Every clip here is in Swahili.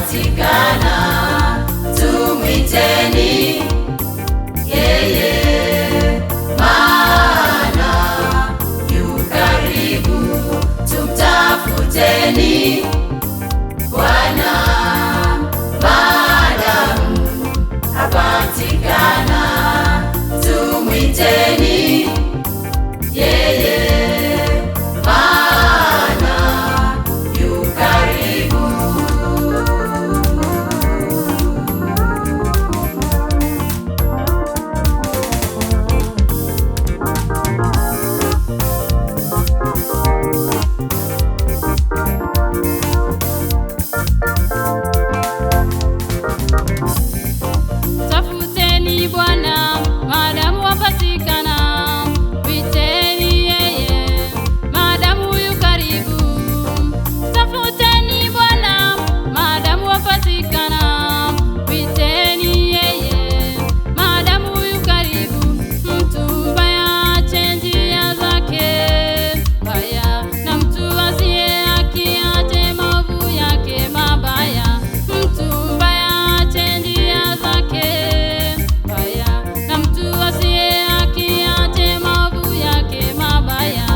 apatikana, tumwiteni yeye, maana yu karibu. Tumtafuteni Bwana, maadamu apatikana, tumwiteni yeye, maana yu karibu. Tafuteni Bwana maadamu apatikana, mwiteni yeye maadamu yu karibu. Tafuteni Bwana maadamu apatikana, mwiteni yeye maadamu yu karibu. Mtu mbaya ache njia zake mbaya, na mtu asiye haki ache maovu yake mabaya. Mtu mbaya ache njia zake mbaya, na mtu asiye haki ache maovu yake mabaya.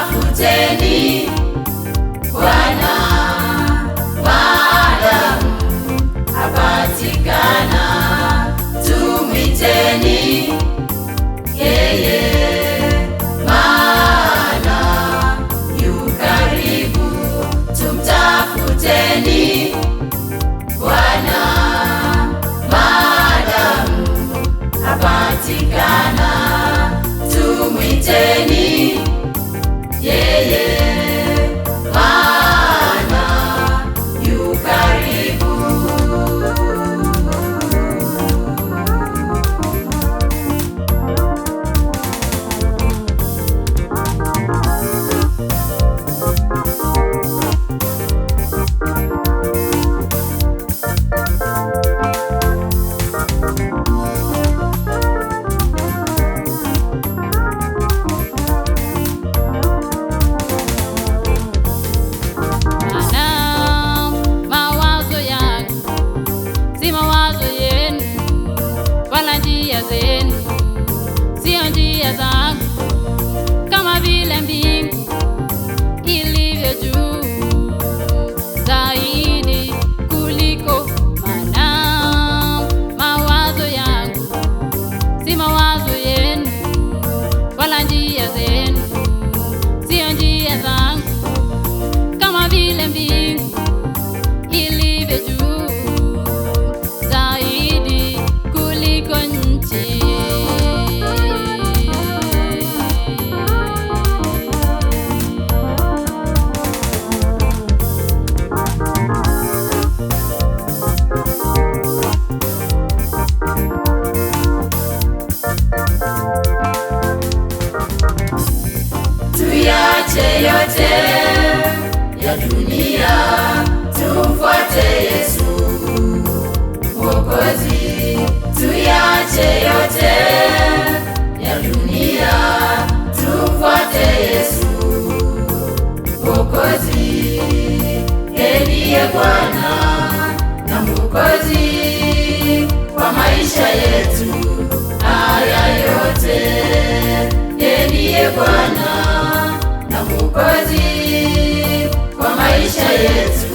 Tumtafuteni Bwana, maadamu apatikana, tumwiteni yeye, maana yu karibu. Tumtafuteni Bwana, maadamu apatikana, tumwiteni yeye, maana yu karibu. Maana mawazo yangu si mawazo yenu, wala njia zenu sio njia zangu. Kama vile mbingu ilivyo juu zaidi kuliko, maana mawazo yangu si mawazo yenu, wala njia zenu sio njia zangu. Kama vile mbingu ilivyo juu zaidi kuliko nchi. Tuyache yote ya dunia, tumfuate Yesu Mwokozi. Tuyache yote ya dunia, tumfuate Yesu Mwokozi. Yeye ndiye Bwana na Mwokozi kwa maisha yetu haya yote. Yeye ndiye Bwana na Mwokozi kwa maisha yetu